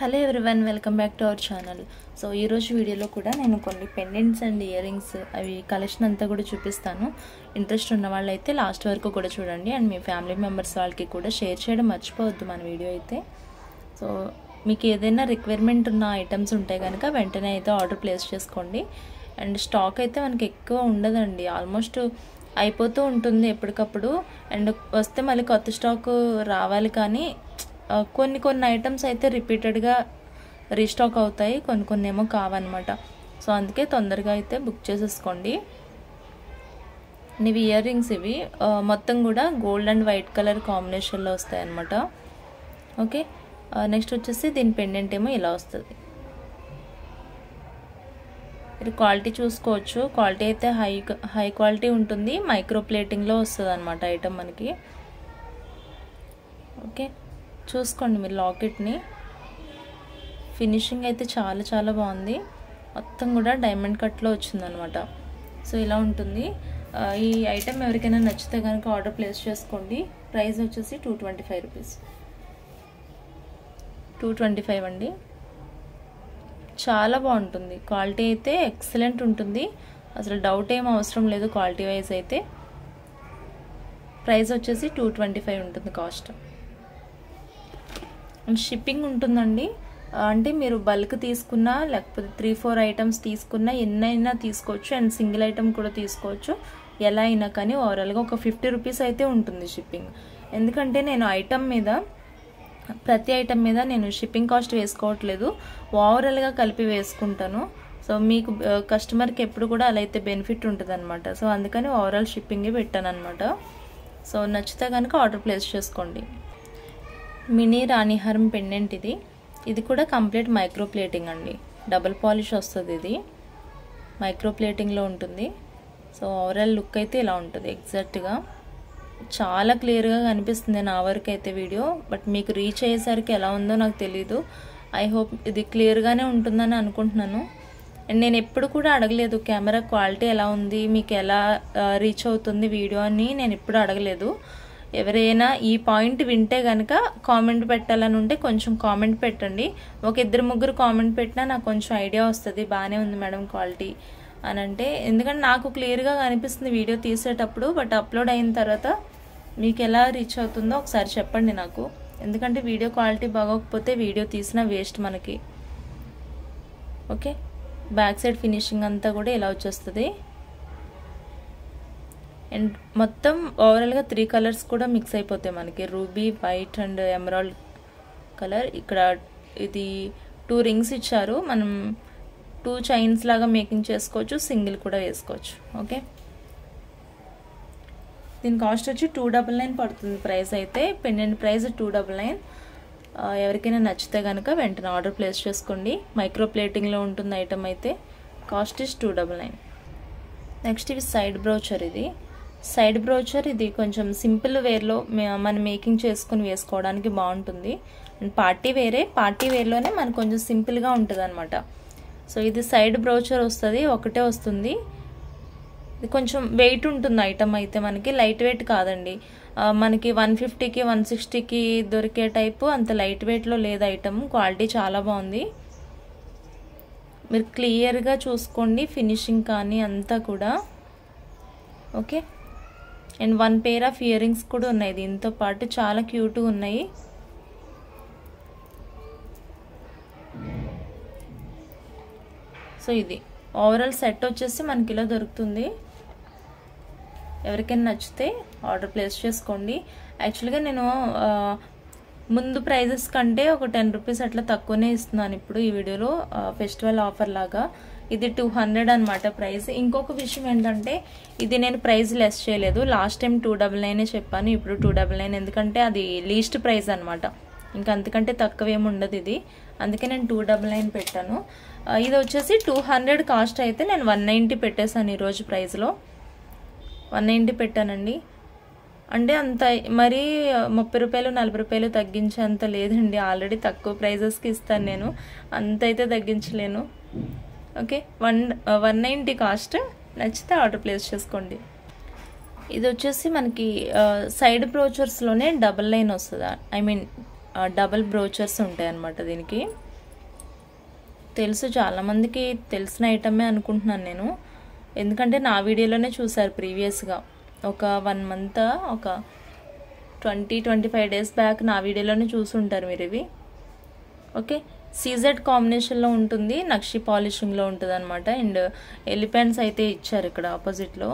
Hello everyone, welcome back to our channel. So ఈరోజు వీడియోలో కూడా నేను కొన్ని పెండెంట్స్ అండ్ ఇయర్ రింగ్స్ అవి కలెక్షన్ అంతా కూడా చూపిస్తాను. ఇంట్రెస్ట్ ఉన్న వాళ్ళు అయితే లాస్ట్ వరకు కూడా చూడండి అండ్ మీ ఫ్యామిలీ మెంబర్స్ వాళ్ళకి కూడా షేర్ చేయడం మర్చిపోవద్దు మన వీడియో అయితే. సో మీకు ఏదైనా రిక్వైర్మెంట్ ఉన్న ఐటమ్స్ ఉంటే కనుక వెంటనే అయితే ఆర్డర్ ప్లేస్ చేసుకోండి. అండ్ స్టాక్ అయితే మనకి ఎక్కువ ఉండదండి, ఆల్మోస్ట్ అయిపోతూ ఉంటుంది ఎప్పటికప్పుడు. అండ్ వస్తే మళ్ళీ కొత్త స్టాక్ రావాలి, కానీ కొన్ని ఐటమ్స్ అయితే రిపీటెడ్గా రీస్టాక్ అవుతాయి, కొన్ని ఏమో కావన్నమాట. సో అందుకే తొందరగా అయితే బుక్ చేసేసుకోండి. ఇవి ఇయర్ రింగ్స్, ఇవి మొత్తం కూడా గోల్డ్ అండ్ వైట్ కలర్ కాంబినేషన్లో వస్తాయి అన్నమాట. ఓకే, నెక్స్ట్ వచ్చేసి దీని పెండెంట్ ఏమో ఇలా వస్తుంది. ఇది క్వాలిటీ చూసుకోవచ్చు, క్వాలిటీ అయితే హై క్వాలిటీ ఉంటుంది, మైక్రో ప్లేటింగ్లో వస్తుంది అనమాట ఐటమ్ మనకి. ఓకే, చూసుకోండి మీరు లాకెట్ని, ఫినిషింగ్ అయితే చాలా బాగుంది, మొత్తం కూడా డైమండ్ కట్లో వచ్చిందనమాట. సో ఇలా ఉంటుంది. ఈ ఐటెం ఎవరికైనా నచ్చితే కనుక ఆర్డర్ ప్లేస్ చేసుకోండి. ప్రైస్ వచ్చేసి 225 రూపీస్, 225 అండి. చాలా బాగుంటుంది, క్వాలిటీ అయితే ఎక్సలెంట్ ఉంటుంది, అసలు డౌట్ ఏం అవసరం లేదు క్వాలిటీ వైజ్ అయితే. ప్రైస్ వచ్చేసి 225 ఉంటుంది కాస్ట్. అండ్ షిప్పింగ్ ఉంటుందండి, అంటే మీరు బల్క్ తీసుకున్నా లేకపోతే 3-4 ఐటమ్స్ తీసుకున్నా ఎన్నైనా తీసుకోవచ్చు, అండ్ సింగిల్ ఐటమ్ కూడా తీసుకోవచ్చు, ఎలా అయినా కానీ ఓవరాల్గా ఒక 50 రూపీస్ అయితే ఉంటుంది షిప్పింగ్. ఎందుకంటే నేను ప్రతి ఐటమ్ మీద నేను షిప్పింగ్ కాస్ట్ వేసుకోవట్లేదు, ఓవరాల్గా కలిపి వేసుకుంటాను. సో మీకు కస్టమర్కి ఎప్పుడు కూడా అలా అయితే బెనిఫిట్ ఉంటుంది అనమాట. సో అందుకని ఓవరాల్ షిప్పింగే పెట్టాను అనమాట. సో నచ్చితే కనుక ఆర్డర్ ప్లేస్ చేసుకోండి. మినీ రాణిహారం పెండెంట్ ఇది కూడా కంప్లీట్ మైక్రో ప్లేటింగ్ అండి, డబుల్ పాలిష్ వస్తుంది, ఇది మైక్రో ప్లేటింగ్లో ఉంటుంది. సో ఓవరాల్ లుక్ అయితే ఇలా ఉంటుంది ఎగ్జాక్ట్గా, చాలా క్లియర్గా కనిపిస్తుంది నా వరకు అయితే వీడియో. బట్ మీకు రీచ్ అయ్యేసరికి ఎలా ఉందో నాకు తెలీదు. ఐ హోప్ ఇది క్లియర్గానే ఉంటుందని అనుకుంటున్నాను. అండ్ నేను ఎప్పుడు కూడా అడగలేదు కెమెరా క్వాలిటీ ఎలా ఉంది, మీకు ఎలా రీచ్ అవుతుంది వీడియో అని నేను ఎప్పుడు అడగలేదు. ఎవరైనా ఈ పాయింట్ వింటే కనుక కామెంట్ పెట్టాలని ఉంటే కొంచెం కామెంట్ పెట్టండి. ఒక 2-3 కామెంట్ పెట్టినా నాకు కొంచెం ఐడియా వస్తుంది, బాగానే ఉంది మేడం క్వాలిటీ అని అంటే. ఎందుకంటే నాకు క్లియర్గా కనిపిస్తుంది వీడియో తీసేటప్పుడు, బట్ అప్లోడ్ అయిన తర్వాత మీకు ఎలా రీచ్ అవుతుందో ఒకసారి చెప్పండి నాకు. ఎందుకంటే వీడియో క్వాలిటీ బాగోకపోతే వీడియో తీసినా వేస్ట్ మనకి. ఓకే, బ్యాక్ సైడ్ ఫినిషింగ్ అంతా కూడా ఇలా వచ్చేస్తుంది. అండ్ మొత్తం ఓవరాల్గా 3 కలర్స్ కూడా మిక్స్ అయిపోతాయి మనకి, ruby, white and emerald colour. ఇక్కడ ఇది 2 రింగ్స్ ఇచ్చారు, మనం 2 చైన్స్ లాగా మేకింగ్ చేసుకోవచ్చు, సింగిల్ కూడా వేసుకోవచ్చు. ఓకే, దీని కాస్ట్ వచ్చి 299 పడుతుంది ప్రైస్ అయితే. Pendant price 299. ఎవరికైనా నచ్చితే కనుక వెంటనే ఆర్డర్ ప్లేస్ చేసుకోండి. మైక్రో ప్లేటింగ్లో ఉంటుంది ఐటమ్ అయితే. Cost is 299. నెక్స్ట్ ఇవి సైడ్ బ్రోచర్. సైడ్ బ్రోచర్ ఇది కొంచెం సింపుల్ వేర్లో మనం మేకింగ్ చేసుకుని వేసుకోవడానికి బాగుంటుంది. అండ్ పార్టీ వేర్లోనే మనకు కొంచెం సింపుల్గా ఉంటుంది అనమాట. సో ఇది సైడ్ బ్రోచర్ వస్తుంది, ఒకటే వస్తుంది. ఇది కొంచెం వెయిట్ ఉంటుంది ఐటమ్ అయితే, మనకి లైట్ వెయిట్ కాదండి. మనకి 150కి 160కి దొరికే టైపు అంత లైట్ వెయిట్లో లేదు ఐటమ్. క్వాలిటీ చాలా బాగుంది, మీరు క్లియర్గా చూసుకోండి ఫినిషింగ్ కానీ అంతా కూడా. Okay, and 1 pair of ear rings కూడా ఉన్నాయి దీంతో పాటు, చాలా క్యూట్గా ఉన్నాయి. సో ఇది ఓవరాల్ సెట్ వచ్చేసి మనకి ఇలా దొరుకుతుంది. ఎవరికైనా నచ్చితే ఆర్డర్ ప్లేస్ చేసుకోండి. యాక్చువల్గా నేను ముందు ప్రైజెస్ కంటే ఒక 10 రూపీస్ అట్లా తక్కువనే ఇస్తున్నాను ఇప్పుడు ఈ వీడియోలో, ఫెస్టివల్ ఆఫర్ లాగా. ఇది 200 అనమాట ప్రైస్. ఇంకొక విషయం ఏంటంటే ఇది నేను ప్రైస్ లెస్ చేయలేదు, లాస్ట్ టైం 299 చెప్పాను, ఇప్పుడు 299, ఎందుకంటే అది లీస్ట్ ప్రైస్ అనమాట, ఇంకా అంతకంటే తక్కువ ఏమి ఉండదు ఇది, అందుకే నేను 299 పెట్టాను. ఇది వచ్చేసి 200 కాస్ట్ అయితే నేను 190 పెట్టేశాను ఈరోజు ప్రైస్లో, 190 పెట్టానండి. అంటే అంత మరీ 30 రూపాయలు 40 రూపాయలు తగ్గించే అంత లేదండి, ఆల్రెడీ తక్కువ ప్రైజెస్కి ఇస్తాను నేను, అంత అయితే తగ్గించలేను. Okay, 190 cost. నచ్చితే ఆర్డర్ ప్లేస్ చేసుకోండి. ఇది వచ్చేసి మనకి సైడ్ బ్రోచర్స్లోనే డబుల్ లైన్ వస్తుంది, ఐ మీన్ డబుల్ బ్రోచర్స్ ఉంటాయి అన్నమాట దీనికి. తెలుసు, చాలామందికి తెలిసిన ఐటమే అనుకుంటున్నాను నేను, ఎందుకంటే నా వీడియోలోనే చూసారు ప్రీవియస్గా ఒక 1 మంత్ ఒక 20-25 డేస్ బ్యాక్ నా వీడియోలోనే చూసుంటారు మీరు ఇవి. ఓకే, సీజెడ్ కాంబినేషన్లో ఉంటుంది, నక్షి పాలిషింగ్లో ఉంటుంది అనమాట. అండ్ ఎలిఫెంట్స్ అయితే ఇచ్చారు ఇక్కడ ఆపోజిట్లో.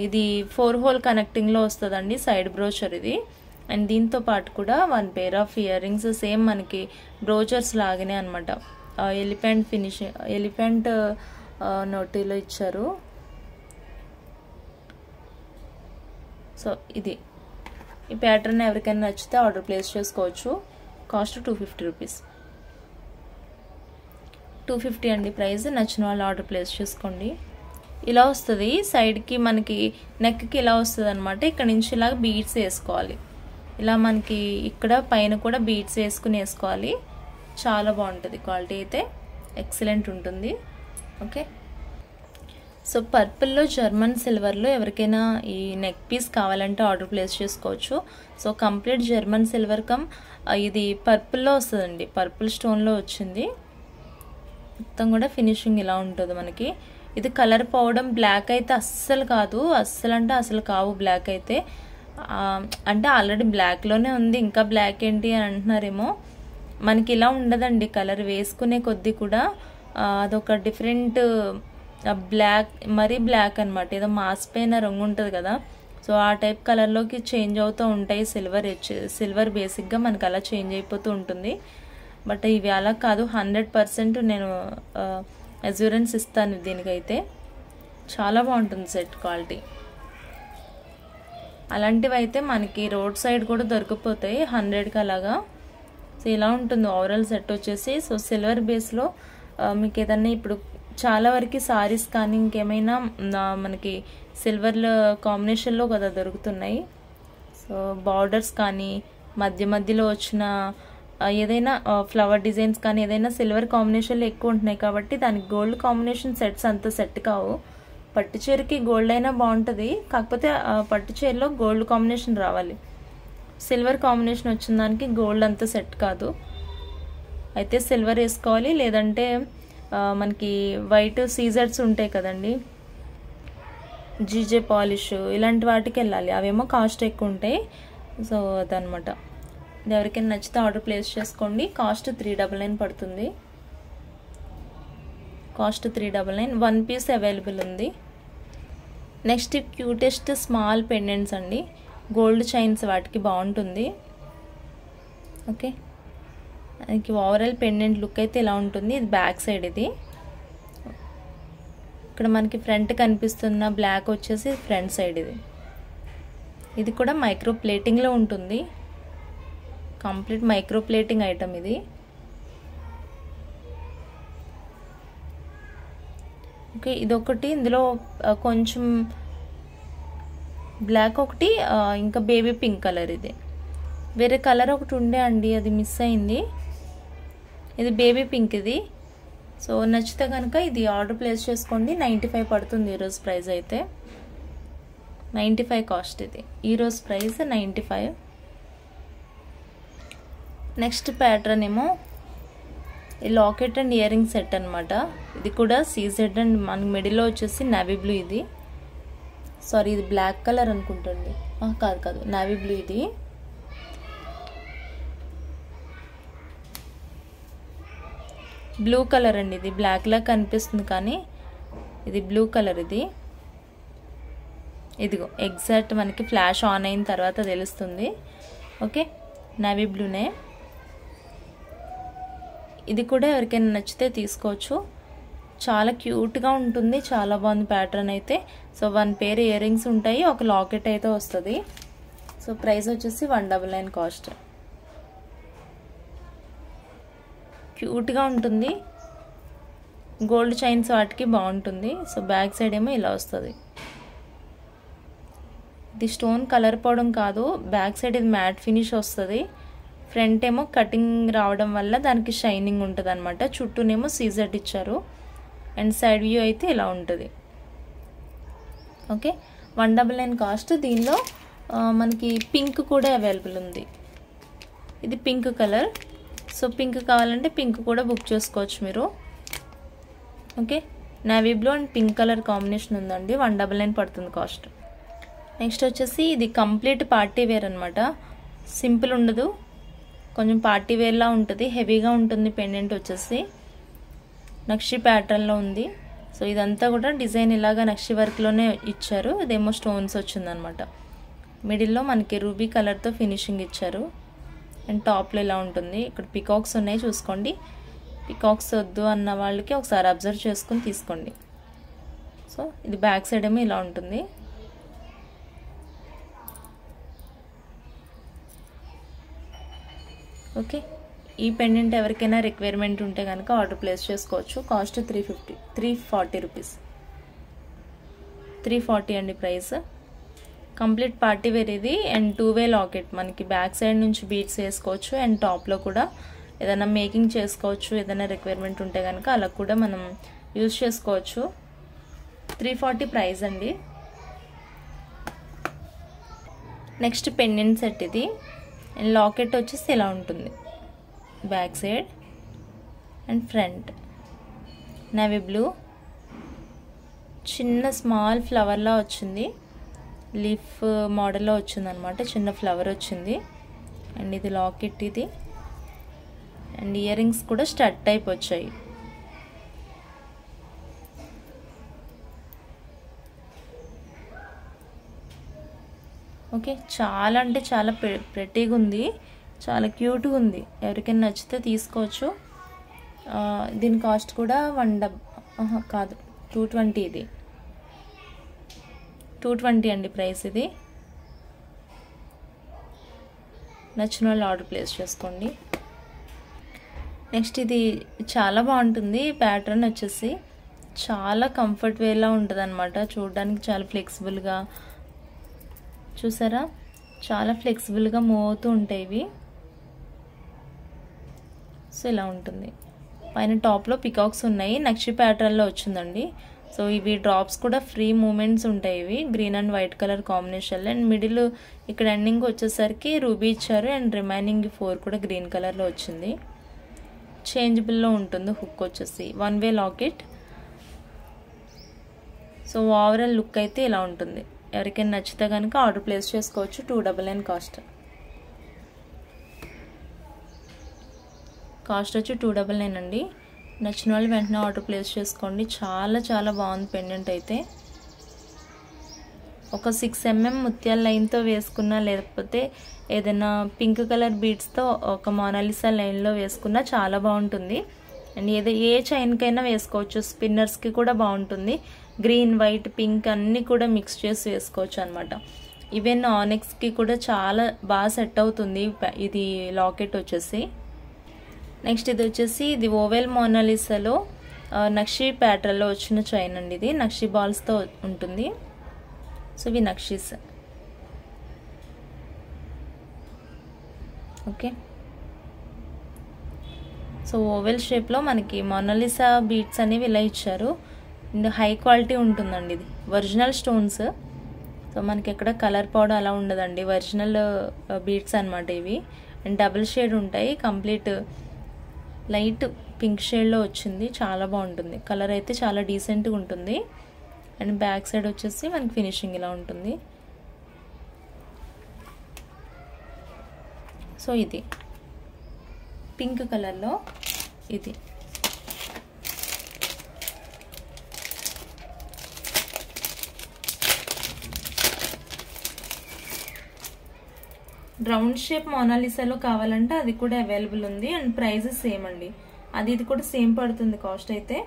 ఇది 4 హోల్ కనెక్టింగ్లో వస్తుందండి సైడ్ బ్రోచర్ ఇది. అండ్ దీంతో పాటు కూడా 1 pair of ear rings same మనకి బ్రోచర్స్ లాగానే అనమాట. ఎలిఫెంట్ ఫినిషింగ్, ఎలిఫెంట్ నోటీలో ఇచ్చారు. సో ఇది ఈ ప్యాటర్న్ ఎవరికైనా నచ్చితే ఆర్డర్ ప్లేస్ చేసుకోవచ్చు. కాస్ట్ 250 రూపీస్, 250 అండి ప్రైస్. నచ్చిన వాళ్ళు ఆర్డర్ ప్లేస్ చేసుకోండి. ఇలా వస్తుంది సైడ్కి, మనకి నెక్కి ఇలా వస్తుంది అనమాట. ఇక్కడ నుంచి ఇలాగ బీడ్స్ వేసుకోవాలి, ఇలా మనకి ఇక్కడ పైన కూడా బీడ్స్ వేసుకోవాలి. చాలా బాగుంటుంది, క్వాలిటీ అయితే ఎక్సలెంట్ ఉంటుంది. ఓకే, సో పర్పుల్లో జర్మన్ సిల్వర్లో ఎవరికైనా ఈ నెక్ పీస్ కావాలంటే ఆర్డర్ ప్లేస్ చేసుకోవచ్చు. So complete German silver come ఇది పర్పుల్లో వస్తుందండి, పర్పుల్ స్టోన్లో వచ్చింది. మొత్తం కూడా ఫినిషింగ్ ఇలా ఉంటుంది మనకి. ఇది కలర్ పోవడం బ్లాక్ అయితే అస్సలు కాదు, అస్సలు అంటే అసలు కావు బ్లాక్ అయితే. అంటే ఆల్రెడీ బ్లాక్లోనే ఉంది, ఇంకా బ్లాక్ ఏంటి అని అంటున్నారేమో. మనకి ఇలా ఉండదండి, కలర్ వేసుకునే కొద్దీ కూడా అదొక డిఫరెంట్ బ్లాక్, మరీ బ్లాక్ అనమాట. ఏదో మాసిపోయిన రంగు ఉంటుంది కదా, సో ఆ టైప్ కలర్లోకి చేంజ్ అవుతూ ఉంటాయి. సిల్వర్ బేసిక్గా మనకి అలా చేంజ్ అయిపోతూ ఉంటుంది. బట్ ఇవి అలా కాదు, 100% నేను అజ్యూరెన్స్ ఇస్తాను దీనికైతే. చాలా బాగుంటుంది సెట్ క్వాలిటీ. అలాంటివి అయితే మనకి రోడ్ సైడ్ కూడా దొరికిపోతాయి 100కి అలాగా. సో ఇలా ఉంటుంది ఓవరాల్ సెట్ వచ్చేసి. సో సిల్వర్ బేస్లో మీకు ఏదన్నా ఇప్పుడు చాలా వరకు సారీస్ కానీ ఇంకేమైనా మనకి సిల్వర్లో కాంబినేషన్లో కదా దొరుకుతున్నాయి. సో బార్డర్స్ కానీ మధ్యలో వచ్చిన ఏదైనా ఫ్లవర్ డిజైన్స్ కానీ ఏదైనా సిల్వర్ కాంబినేషన్లో ఎక్కువ ఉంటున్నాయి కాబట్టి దానికి గోల్డ్ కాంబినేషన్ సెట్స్ అంత సెట్ కావు. పట్టు చీరకి గోల్డ్ అయినా బాగుంటుంది, కాకపోతే పట్టు చీరలో గోల్డ్ కాంబినేషన్ రావాలి. సిల్వర్ కాంబినేషన్ వచ్చిన దానికి గోల్డ్ అంత సెట్ కాదు. అయితే సిల్వర్ వేసుకోవాలి, లేదంటే మనకి వైట్ సీజర్స్ ఉంటాయి కదండి, జీజే పాలిష్ ఇలాంటి వాటికి వెళ్ళాలి. అవేమో కాస్ట్ ఎక్కువ ఉంటాయి. సో అదనమాట. ఇది ఎవరికైనా నచ్చితే ఆర్డర్ ప్లేస్ చేసుకోండి. కాస్ట్ 399 పడుతుంది. కాస్ట్ 399. 1 పీస్ అవైలబుల్ ఉంది. నెక్స్ట్ క్యూటెస్ట్ స్మాల్ పెండెంట్స్ అండి, గోల్డ్ చైన్స్ వాటికి బాగుంటుంది. ఓకే, మనకి ఓవరాల్ పెండెంట్ లుక్ అయితే ఇలా ఉంటుంది. ఇది బ్యాక్ సైడ్. ఇది ఇక్కడ మనకి ఫ్రంట్ కనిపిస్తున్న బ్లాక్ వచ్చేసి ఫ్రంట్ సైడ్. ఇది కూడా మైక్రో ప్లేటింగ్లో ఉంటుంది, కంప్లీట్ మైక్రో ప్లేటింగ్ ఐటమ్ ఇది. ఓకే, ఇదొకటి, ఇందులో కొంచెం బ్లాక్ ఒకటి, ఇంకా బేబీ పింక్ కలర్. ఇది వేరే కలర్ ఒకటి ఉండే అండి, అది మిస్ అయింది. ఇది బేబీ పింక్ ఇది. సో నచ్చితే కనుక ఇది ఆర్డర్ ప్లేస్ చేసుకోండి. 95 పడుతుంది ఈరోజు ప్రైస్ అయితే. 95 కాస్ట్ ఇది, ఈరోజు ప్రైస్ 95. నెక్స్ట్ ప్యాటర్న్ ఏమో ఈ locket and ear ring set అనమాట. ఇది కూడా సీజెడ్ అండ్ మనకి మిడిల్లో వచ్చేసి నావీ బ్లూ. ఇది సారీ, ఇది బ్లాక్ కలర్ అనుకుంటుంది. కాదు, నావీ బ్లూ. ఇది బ్లూ కలర్ అండి. ఇది బ్లాక్ లా కనిపిస్తుంది కానీ ఇది బ్లూ కలర్. ఇది ఇదిగో ఎగ్జాక్ట్ మనకి ఫ్లాష్ ఆన్ అయిన తర్వాత తెలుస్తుంది. ఓకే, నావీ బ్లూనే. ఇది కూడా ఎవరికైనా నచ్చితే తీసుకోవచ్చు. చాలా క్యూట్గా ఉంటుంది, చాలా బాగుంది ప్యాటర్న్ అయితే. సో 1 పేర్ ఇయర్ రింగ్స్ ఉంటాయి, ఒక లాకెట్ అయితే వస్తుంది. సో ప్రైస్ వచ్చేసి 199 కాస్ట్. క్యూట్గా ఉంటుంది, గోల్డ్ చైన్స్ వాటికి బాగుంటుంది. సో బ్యాక్ సైడ్ ఏమో ఇలా వస్తుంది. ఇది స్టోన్ కలర్ పోవడం కాదు, బ్యాక్ సైడ్ ఇది మ్యాట్ ఫినిష్ వస్తుంది. ఫ్రంట్ ఏమో కటింగ్ రావడం వల్ల దానికి షైనింగ్ ఉంటుంది అనమాట. చుట్టూనేమో సీజెడ్ ఇచ్చారు. అండ్ సైడ్ వ్యూ అయితే ఇలా ఉంటుంది. Okay, 199 cost. దీనిలో మనకి పింక్ కూడా అవైలబుల్ ఉంది. ఇది పింక్ కలర్. సో పింక్ కావాలంటే పింక్ కూడా బుక్ చేసుకోవచ్చు మీరు. Okay, navy blue and pink colour combination ఉందండి. 199 పడుతుంది కాస్ట్. నెక్స్ట్ వచ్చేసి ఇది కంప్లీట్ పార్టీ వేర్ అనమాట. సింపుల్ ఉండదు, కొంచెం పార్టీ వేర్లా ఉంటుంది, హెవీగా ఉంటుంది. పెండెంట్ వచ్చేసి నక్షి ప్యాటర్న్లో ఉంది. సో ఇదంతా కూడా డిజైన్ ఇలాగా నక్షి వర్క్లోనే ఇచ్చారు. ఇదేమో స్టోన్స్ వచ్చిందనమాట. మిడిల్లో మనకి రూబీ కలర్తో ఫినిషింగ్ ఇచ్చారు. అండ్ టాప్లో ఇలా ఉంటుంది. ఇక్కడ పికాక్స్ ఉన్నాయి చూసుకోండి. పికాక్స్ వద్దు అన్న వాళ్ళకి ఒకసారి అబ్జర్వ్ చేసుకుని తీసుకోండి. సో ఇది బ్యాక్ సైడ్ ఏమో ఇలా ఉంటుంది. ఓకే, ఈ పెండెంట్ ఎవరికైనా రిక్వైర్మెంట్ ఉంటే కనుక ఆర్డర్ ప్లేస్ చేసుకోవచ్చు. Cost 340 rupees. 340 అండి ప్రైస్. కంప్లీట్ పార్టీ వేర్ ఇది. అండ్ 2-వే లాకెట్, మనకి బ్యాక్ సైడ్ నుంచి బీడ్స్ వేసుకోవచ్చు. అండ్ టాప్లో కూడా ఏదైనా మేకింగ్ చేసుకోవచ్చు. ఏదైనా రిక్వైర్మెంట్ ఉంటే కనుక అలా కూడా మనం యూజ్ చేసుకోవచ్చు. 340 ప్రైస్ అండి. నెక్స్ట్ పెండెంట్ సెట్ ఇది. అండ్ లాకెట్ వచ్చేసి ఇలా ఉంటుంది. Back side and front navy blue, చిన్న స్మాల్ ఫ్లవర్లా వచ్చింది. లీఫ్ మోడల్లో వచ్చింది అనమాట. చిన్న ఫ్లవర్ వచ్చింది. అండ్ ఇది లాకెట్ ఇది. అండ్ ఇయర్ రింగ్స్ కూడా స్టడ్ టైప్ వచ్చాయి. ఓకే, చాలా అంటే చాలా ప్రెట్టీగా ఉంది, చాలా క్యూట్గా ఉంది. ఎవరికైనా నచ్చితే తీసుకోవచ్చు. దీని కాస్ట్ కూడా 220. ఇది 220 అండి ప్రైస్. ఇది నచ్చిన వాళ్ళు ఆర్డర్ ప్లేస్ చేసుకోండి. నెక్స్ట్ ఇది చాలా బాగుంటుంది. ప్యాటర్న్ వచ్చేసి చాలా కంఫర్ట్ వేలా ఉంటుంది అనమాట. చూడడానికి చాలా ఫ్లెక్సిబుల్గా, చూసారా, చాలా ఫ్లెక్సిబుల్గా మూవ్ అవుతూ ఉంటాయి ఇవి. సో ఇలా ఉంటుంది. పైన టాప్లో పికాక్స్ ఉన్నాయి. నక్షి ప్యాటర్న్లో వచ్చిందండి. సో ఇవి డ్రాప్స్ కూడా ఫ్రీ మూమెంట్స్ ఉంటాయి. ఇవి గ్రీన్ అండ్ వైట్ కలర్ కాంబినేషన్లో. అండ్ మిడిల్ ఇక్కడ ఎండింగ్ వచ్చేసరికి రూబీ ఇచ్చారు. అండ్ రిమైనింగ్ 4 కూడా గ్రీన్ కలర్లో వచ్చింది. చేంజబుల్లో ఉంటుంది. హుక్ వచ్చేసి 1-వే లాకెట్. సో ఓవరాల్ లుక్ అయితే ఇలా ఉంటుంది. ఎవరికైనా నచ్చితే కనుక ఆర్డర్ ప్లేస్ చేసుకోవచ్చు. 299 కాస్ట్. కాస్ట్ వచ్చి 299 అండి. నచ్చిన వాళ్ళు వెంటనే ఆర్డర్ ప్లేస్ చేసుకోండి. చాలా చాలా బాగుంది పెండెంట్ అయితే. ఒక 6 mm ముత్యాల లైన్తో వేసుకున్నా, లేకపోతే ఏదైనా పింక్ కలర్ బీడ్స్తో ఒక మోనాలిసా లైన్లో వేసుకున్నా చాలా బాగుంటుంది. అండ్ ఏ చైన్కైనా వేసుకోవచ్చు. స్పిన్నర్స్కి కూడా బాగుంటుంది. గ్రీన్, వైట్, పింక్ అన్నీ కూడా మిక్స్ చేసి వేసుకోవచ్చు అనమాట. ఈవెన్ ఆనెక్స్కి కూడా చాలా బాగా సెట్ అవుతుంది ఇది లాకెట్ వచ్చేసి. నెక్స్ట్ ఇది వచ్చేసి ఇది ఓవెల్ మోనాలిసాలో నక్షి ప్యాటర్న్లో వచ్చిన చైన్ అండి. ఇది నక్షి బాల్స్తో ఉంటుంది. సో ఇవి నక్షీస్. ఓకే, సో ఓవెల్ షేప్లో మనకి మోనాలిసా బీడ్స్ అనేవి ఇలా ఇచ్చారు. అండ్ హై క్వాలిటీ ఉంటుందండి. ఇది ఒరిజినల్ స్టోన్స్. సో మనకి ఎక్కడ కలర్ పౌడర్ అలా ఉండదండి. ఒరిజినల్ బీడ్స్ అనమాట ఇవి. అండ్ డబుల్ షేడ్ ఉంటాయి. కంప్లీట్ లైట్ పింక్ షేడ్లో వచ్చింది. చాలా బాగుంటుంది. కలర్ అయితే చాలా డీసెంట్గా ఉంటుంది. అండ్ బ్యాక్ సైడ్ వచ్చేసి మనకి ఫినిషింగ్ ఇలా ఉంటుంది. సో ఇది పింక్ కలర్లో ఇది. రౌండ్ షేప్ మోనాలిసాలో కావాలంటే అది కూడా అవైలబుల్ ఉంది. అండ్ ప్రైస్ సేమ్ అండి. ఇది కూడా సేమ్ పడుతుంది కాస్ట్ అయితే.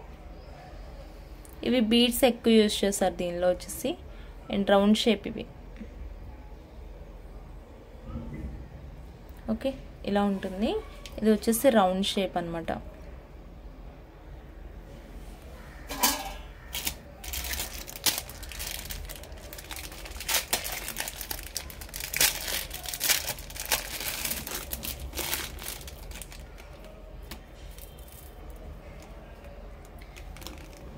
ఇవి బీడ్స్ ఎక్కువ యూజ్ చేస్తారు దీనిలో వచ్చేసి. అండ్ రౌండ్ షేప్ ఇవి. ఓకే, ఇలా ఉంటుంది. ఇది వచ్చేసి రౌండ్ షేప్ అనమాట.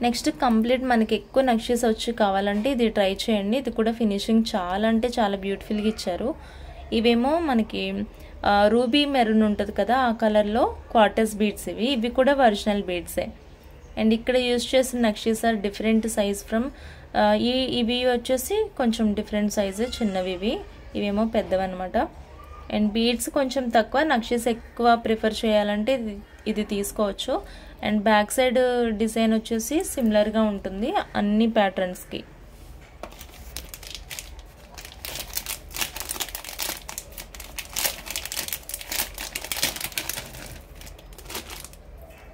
నెక్స్ట్ కంప్లీట్ మనకి ఎక్కువ నక్షీస్ వచ్చి కావాలంటే ఇది ట్రై చేయండి. ఇది కూడా ఫినిషింగ్ చాలా అంటే చాలా బ్యూటిఫుల్గా ఇచ్చారు. ఇవేమో మనకి రూబీ మెరూన్ ఉంటుంది కదా, ఆ కలర్లో క్వార్టర్స్ బీడ్స్ ఇవి కూడా ఒరిజినల్ బీడ్సే. అండ్ ఇక్కడ యూజ్ చేసిన నక్షీస్ ఆర్ డిఫరెంట్ సైజ్ ఫ్రమ్ ఇవి వచ్చేసి కొంచెం డిఫరెంట్ సైజు, చిన్నవి ఇవేమో పెద్దవన్నమాట. అండ్ బీడ్స్ కొంచెం తక్కువ, నక్షీస్ ఎక్కువ ప్రిఫర్ చేయాలంటే ఇది తీసుకోవచ్చు. అండ్ బ్యాక్ సైడ్ డిజైన్ వచ్చేసి సిమిలర్గా ఉంటుంది అన్ని ప్యాటర్న్స్కి.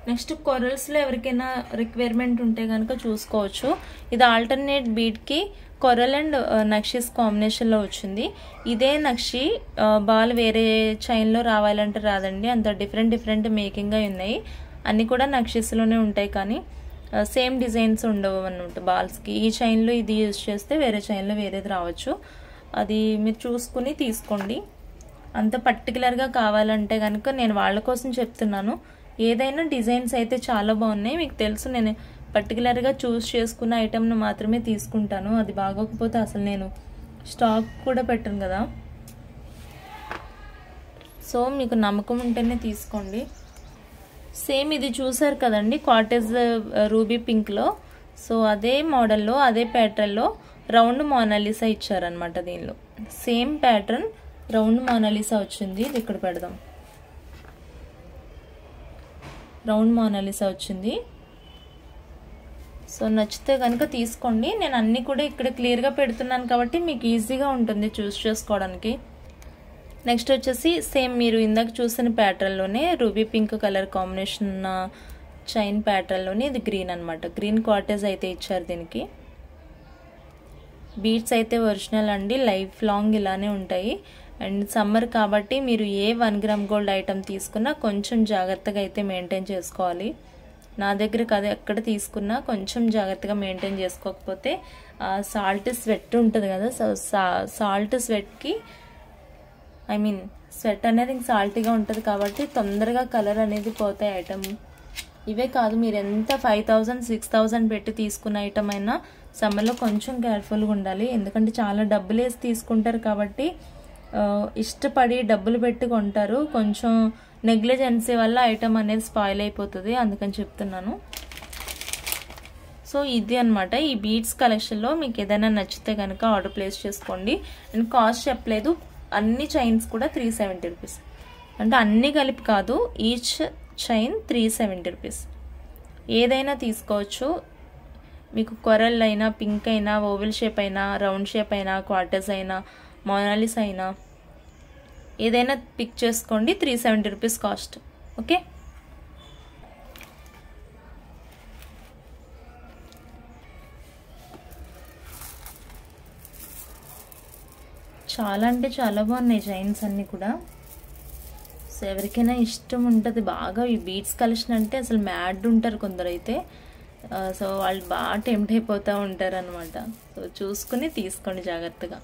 నెక్స్ట్ కొరల్స్లో ఎవరికైనా రిక్వైర్మెంట్ ఉంటే కనుక చూసుకోవచ్చు. ఇది ఆల్టర్నేట్ బీడ్కి కొరల్ అండ్ నక్షీస్ కాంబినేషన్లో వచ్చింది. ఇదే నక్షి బాల్ వేరే చైన్లో రావాలంటే రాదండి, అంత డిఫరెంట్ మేకింగ్గా ఉన్నాయి. అన్నీ కూడా నక్షీస్లోనే ఉంటాయి, కానీ సేమ్ డిజైన్స్ ఉండవు అన్నమాట బాల్స్కి. ఈ చైన్లో ఇది యూజ్ చేస్తే వేరే చైన్లో వేరేది రావచ్చు. అది మీరు చూసుకుని తీసుకోండి. అంత పర్టికులర్గా కావాలంటే కనుక నేను వాళ్ళ కోసం చెప్తున్నాను. ఏదైనా డిజైన్స్ అయితే చాలా బాగున్నాయి, మీకు తెలుసు నేను పర్టికులర్గా చూస్ చేసుకున్న ఐటెంను మాత్రమే తీసుకుంటాను. అది బాగోకపోతే అసలు నేను స్టాక్ కూడా పెట్టను కదా. సో మీకు నమ్మకం ఉంటేనే తీసుకోండి. సేమ్ ఇది చూసారు కదండి కాటేజ్ రూబీ పింక్లో. సో అదే మోడల్లో అదే ప్యాటర్న్లో రౌండ్ మోనాలిసా ఇచ్చారనమాట. దీనిలో సేమ్ ప్యాటర్న్ రౌండ్ మోనాలిసా వచ్చింది. ఇది ఇక్కడ పెడదాం. రౌండ్ మోనాలిసా వచ్చింది. సో నచ్చితే కనుక తీసుకోండి. నేను అన్నీ కూడా ఇక్కడ క్లియర్గా పెడుతున్నాను కాబట్టి మీకు ఈజీగా ఉంటుంది చూస్ చేసుకోవడానికి. నెక్స్ట్ వచ్చేసి సేమ్ మీరు ఇందాక చూసిన ప్యాటర్న్లోనే రూబీ పింక్ కలర్ కాంబినేషన్ ఉన్న చైన్ ప్యాటర్న్లోనే ఇది గ్రీన్ అనమాట. గ్రీన్ క్వార్టర్స్ అయితే ఇచ్చారు దీనికి. బీడ్స్ అయితే ఒరిజినల్ అండి, లైఫ్ లాంగ్ ఇలానే ఉంటాయి. అండ్ సమ్మర్ కాబట్టి మీరు ఏ 1 గ్రామ్ గోల్డ్ ఐటమ్ తీసుకున్నా కొంచెం జాగ్రత్తగా అయితే మెయింటైన్ చేసుకోవాలి. నా దగ్గర కదా ఎక్కడ తీసుకున్నా కొంచెం జాగ్రత్తగా మెయింటైన్ చేసుకోకపోతే సాల్ట్ స్వెట్ ఉంటుంది కదా, సో సాల్ట్ స్వెట్కి స్వెట్ అనేది సాల్టీగా ఉంటుంది కాబట్టి తొందరగా కలర్ అనేది పోతాయి ఐటమ్. ఇవే కాదు, మీరు ఎంత 5000 6000 పెట్టి తీసుకున్న ఐటమ్ అయినా సమ్మర్లో కొంచెం కేర్ఫుల్గా ఉండాలి. ఎందుకంటే చాలా డబ్బులు వేసి తీసుకుంటారు కాబట్టి ఇష్టపడి డబ్బులు పెట్టి కొంటారు. కొంచెం నెగ్లిజెన్సీ వల్ల ఐటమ్ అనేది స్పాయిల్ అయిపోతుంది, అందుకని చెప్తున్నాను. సో ఇది అనమాట ఈ బీడ్స్ కలెక్షన్లో. మీకు ఏదైనా నచ్చితే కనుక ఆర్డర్ ప్లేస్ చేసుకోండి. అండ్ కాస్ట్ చెప్పలేదు, అన్ని చైన్స్ కూడా 370 రూపీస్. అంటే అన్నీ కలిపి కాదు, ఈచ్ చైన్ 370 రూపీస్. ఏదైనా తీసుకోవచ్చు. మీకు కొరల్ అయినా, పింక్ అయినా, ఓవెల్ షేప్ అయినా, రౌండ్ షేప్ అయినా, క్వార్టర్స్ అయినా, మోనాలిసా అయినా ఏదైనా పిక్ చేసుకోండి. 370 రూపీస్ కాస్ట్. ఓకే, చాలా అంటే చాలా బాగున్నాయి చైన్స్ అన్నీ కూడా. సో ఎవరికైనా ఇష్టం ఉంటుంది బాగా ఈ బీడ్స్ కలెక్షన్ అంటే, అసలు మ్యాడ్ ఉంటారు కొందరు అయితే. సో వాళ్ళు బాగా టెంప్ట్ అయిపోతూ ఉంటారు అనమాట. సో చూసుకుని తీసుకోండి జాగ్రత్తగా.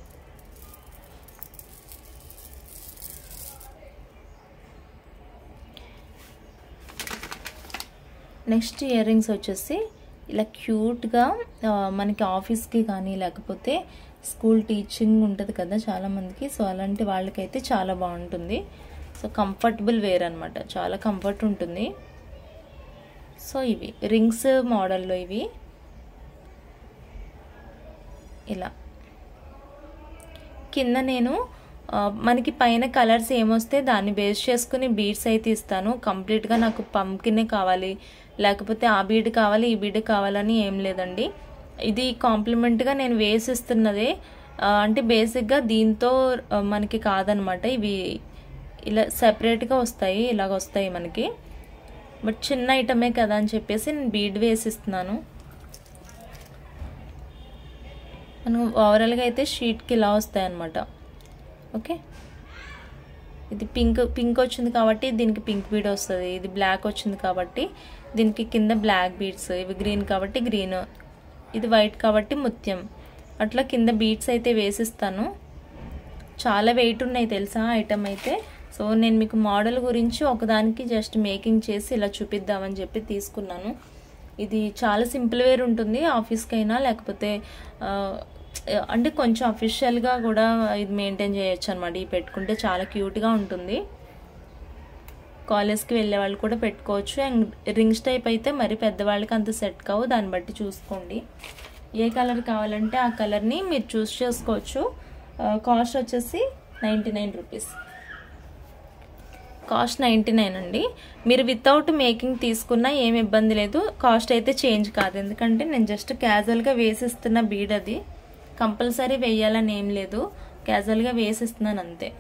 నెక్స్ట్ ఇయర్ రింగ్స్ వచ్చేసి ఇలా క్యూట్గా మనకి ఆఫీస్కి కానీ లేకపోతే స్కూల్ టీచింగ్ ఉంటుంది కదా చాలామందికి, సో అలాంటి వాళ్ళకైతే చాలా బాగుంటుంది. సో కంఫర్టబుల్ వేర్ అనమాట, చాలా కంఫర్ట్ ఉంటుంది. సో ఇవి రింగ్స్ మోడల్లో ఇవి ఇలా కింద నేను మనకి పైన కలర్స్ ఏమొస్తే దాన్ని బేస్ చేసుకుని బీడ్స్ అయితే ఇస్తాను. కంప్లీట్గా నాకు పంకినే కావాలి లేకపోతే ఆ బీడ్ కావాలి ఈ బీడ్ కావాలని ఏం లేదండి. ఇది కాంప్లిమెంట్గా నేను వేసిస్తున్నదే, అంటే బేసిక్గా దీంతో మనకి కాదనమాట. ఇవి ఇలా సెపరేట్గా వస్తాయి, ఇలాగ వస్తాయి మనకి. బట్ చిన్న ఐటమే కదా అని చెప్పేసి నేను బీడ్ వేసిస్తున్నాను. మనకు ఓవరాల్గా అయితే షీట్కి ఇలా వస్తాయి అన్నమాట. ఓకే, ఇది పింక్ వచ్చింది కాబట్టి దీనికి పింక్ బీడ్ వస్తుంది. ఇది బ్లాక్ వచ్చింది కాబట్టి దీనికి కింద బ్లాక్ బీడ్స్. ఇవి గ్రీన్ కాబట్టి గ్రీన్, ఇది వైట్ కాబట్టి ముత్యం. అట్లా కింద బీడ్స్ అయితే వేసిస్తాను. చాలా వెయిట్ ఉన్నాయి తెలుసా ఐటమ్ అయితే. సో నేను మీకు మోడల్ గురించి ఒకదానికి జస్ట్ మేకింగ్ చేసి ఇలా చూపిద్దామని చెప్పి తీసుకున్నాను. ఇది చాలా సింపుల్ వేర్ ఉంటుంది, ఆఫీస్కైనా లేకపోతే అంటే కొంచెం అఫీషియల్గా కూడా ఇది మెయింటైన్ చేయొచ్చు అనమాట. ఇది పెట్టుకుంటే చాలా క్యూట్గా ఉంటుంది. కాలేజ్కి వెళ్ళే వాళ్ళు కూడా పెట్టుకోవచ్చు. అండ్ రింగ్స్ టైప్ అయితే మరి పెద్దవాళ్ళకి అంత సెట్ కావు, దాన్ని బట్టి చూసుకోండి. ఏ కలర్ కావాలంటే ఆ కలర్ని మీరు చూస్ చేసుకోవచ్చు. కాస్ట్ వచ్చేసి 99 రూపీస్. కాస్ట్ 99 అండి. మీరు వితౌట్ మేకింగ్ తీసుకున్నా ఏమి ఇబ్బంది లేదు, కాస్ట్ అయితే చేంజ్ కాదు. ఎందుకంటే నేను జస్ట్ క్యాజువల్గా వేసిస్తున్న బీడ్, అది కంపల్సరీ వేయాలని ఏం లేదు, క్యాజువల్గా వేసిస్తున్నాను అంతే.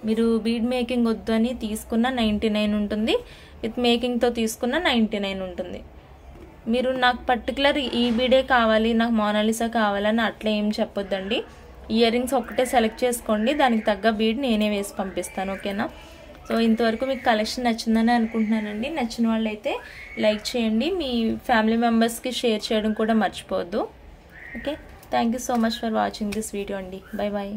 మీరు బీడ్ మేకింగ్ వద్దు అని తీసుకున్న 99 ఉంటుంది, విత్ మేకింగ్తో తీసుకున్న 99 ఉంటుంది. మీరు నాకు పర్టికులర్ ఈ బీడే కావాలి, నాకు మోనాలిసా కావాలని అట్లా ఏం చెప్పొద్దండి. ఇయర్ రింగ్స్ ఒకటే సెలెక్ట్ చేసుకోండి, దానికి తగ్గ బీడ్ నేనే వేసి పంపిస్తాను. ఓకేనా? సో ఇంతవరకు మీకు కలెక్షన్ నచ్చిందని అనుకుంటున్నానండి. నచ్చిన వాళ్ళైతే లైక్ చేయండి, మీ ఫ్యామిలీ మెంబర్స్కి షేర్ చేయడం కూడా మర్చిపోవద్దు. Okay, thank you so much for watching this video అండి. Bye bye.